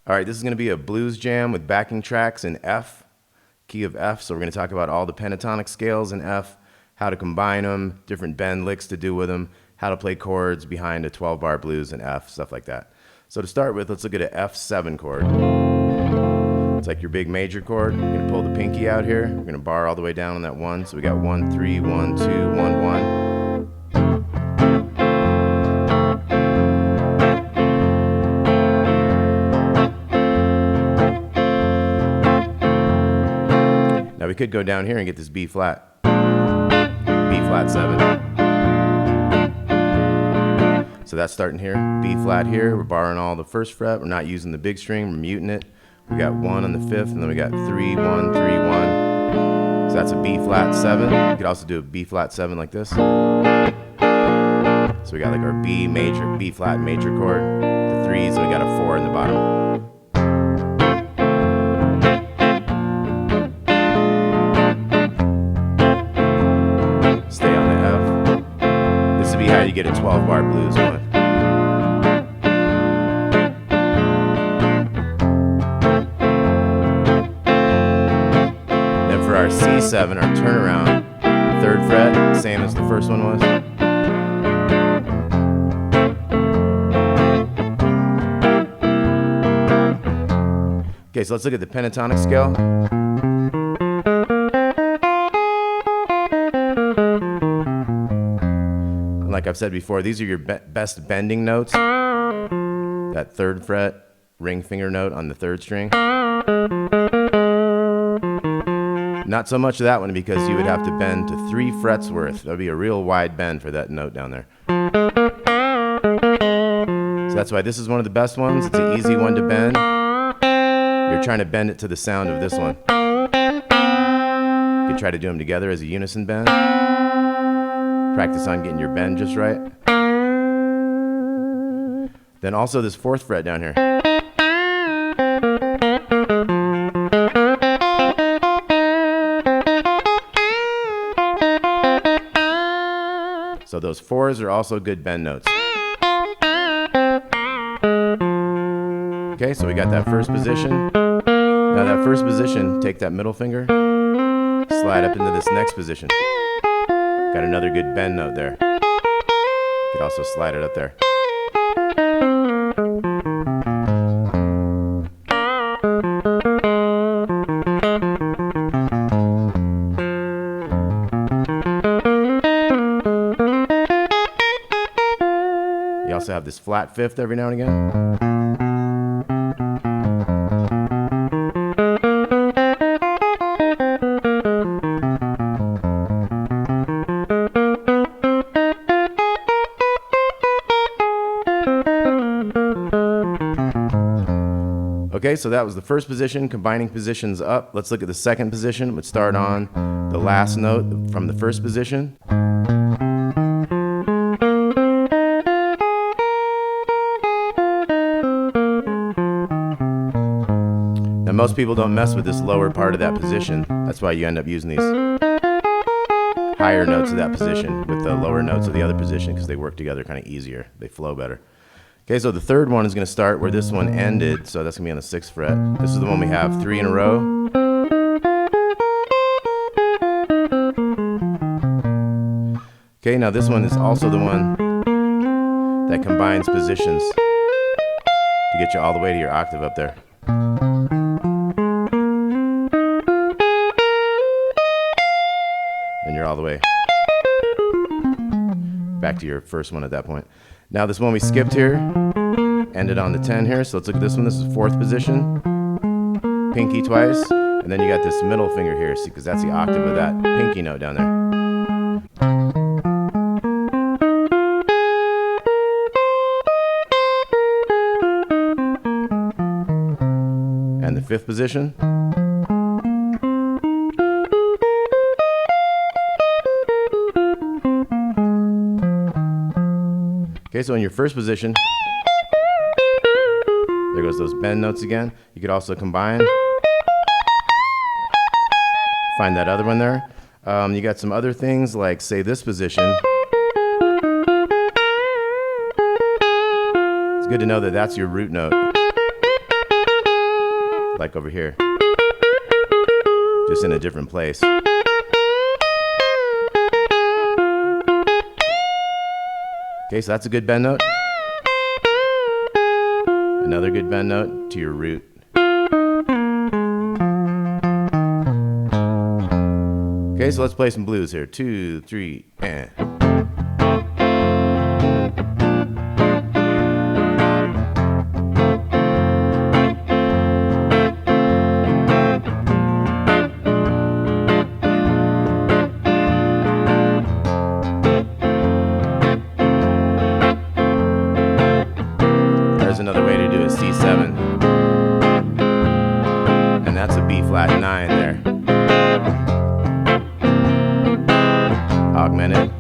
All right, this is going to be a blues jam with backing tracks in F, key of F. So we're going to talk about all the pentatonic scales in F, how to combine them, different bend licks to do with them, how to play chords behind a 12-bar blues in F, stuff like that. So to start with, let's look at an F7 chord. It's like your big major chord. We're going to pull the pinky out here. We're going to bar all the way down on that 1. So we got 1, 3, 1, 2, 1, 1. Now we could go down here and get this B flat. B flat 7. So that's starting here. B flat here. We're barring all the first fret. We're not using the big string. We're muting it. We got 1 on the 5th, and then we got 3, 1, 3, 1. So that's a B flat 7. You could also do a B flat 7 like this. So we got like our B major, B flat major chord, the 3s, and we got a 4 in the bottom. Stay on the F. This would be how you get a 12-bar blues going. For our C7, our turnaround, 3rd fret, same as the first one was. Okay, so let's look at the pentatonic scale. And like I've said before, these are your best bending notes. That 3rd fret, ring finger note on the 3rd string. Not so much that one, because you would have to bend to 3 frets worth. That would be a real wide bend for that note down there. So that's why this is one of the best ones. It's an easy one to bend. You're trying to bend it to the sound of this one. You can try to do them together as a unison bend. Practice on getting your bend just right. Then also this 4th fret down here. So those 4s are also good bend notes. Okay, so we got that first position. Now that first position, take that middle finger, slide up into this next position. Got another good bend note there. You could also slide it up there. You also have this flat 5th every now and again. Okay, so that was the first position, combining positions up. Let's look at the second position. Let's start on the last note from the first position. Now most people don't mess with this lower part of that position. That's why you end up using these higher notes of that position with the lower notes of the other position, because they work together kind of easier. They flow better. Okay, so the third one is going to start where this one ended, so that's going to be on the 6th fret. This is the one we have 3 in a row. Okay, now this one is also the one that combines positions to get you all the way to your octave up there. Then you're all the way back to your first one at that point. Now this one we skipped here, ended on the 10 here, so let's look at this one. This is 4th position, pinky twice, and then you got this middle finger here, see, because that's the octave of that pinky note down there. And the 5th position. Okay, so in your first position, there goes those bend notes again. You could also combine. Find that other one there. You got some other things like, say, this position. It's good to know that that's your root note. like over here, just in a different place. Okay, so that's a good bend note. Another good bend note to your root. Okay, so let's play some blues here. 2, 3, and. There's another way to do a C7. And that's a B flat 9 there. Augmented.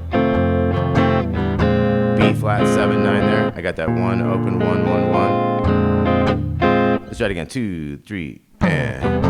B flat 7 9 there. I got that 1 open 1 1 1. Let's try it again. 2 3 and.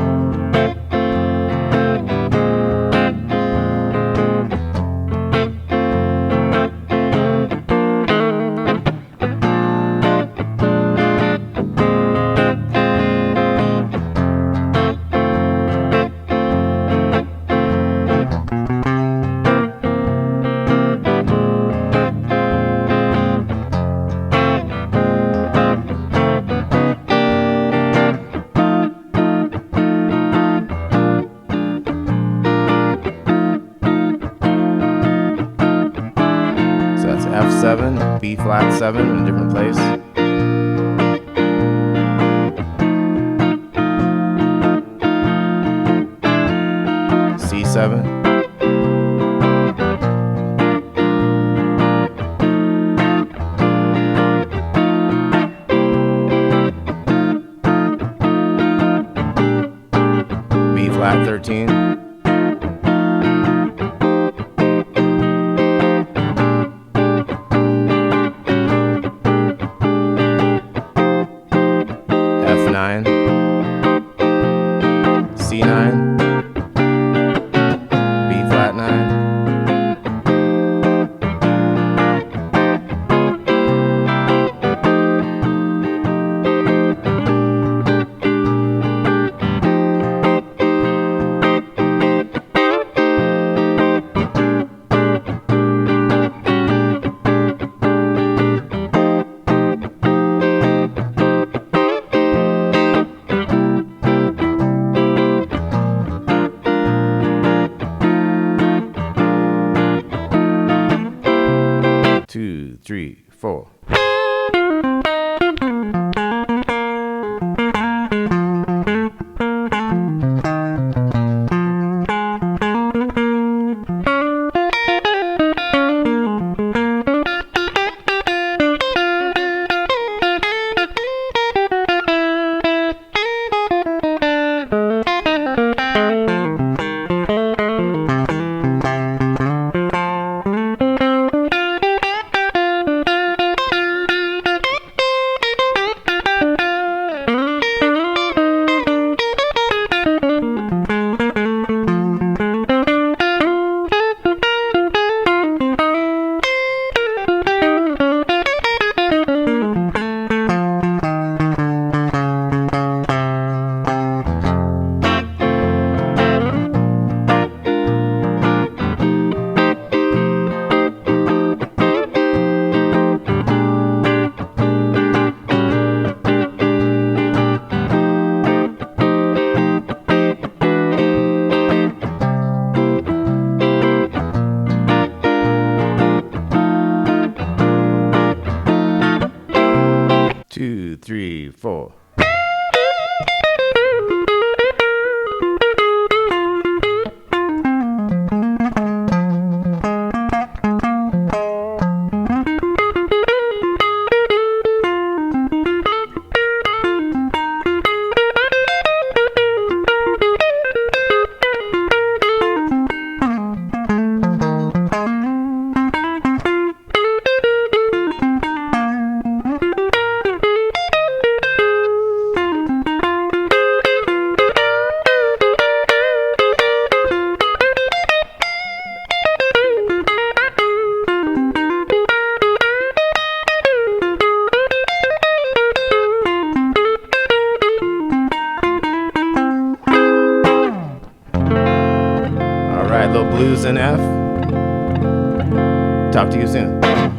F7, B flat 7 in a different place. C7. B flat 13. F9, C9, B flat 9, All right, little blues in F. Talk to you soon.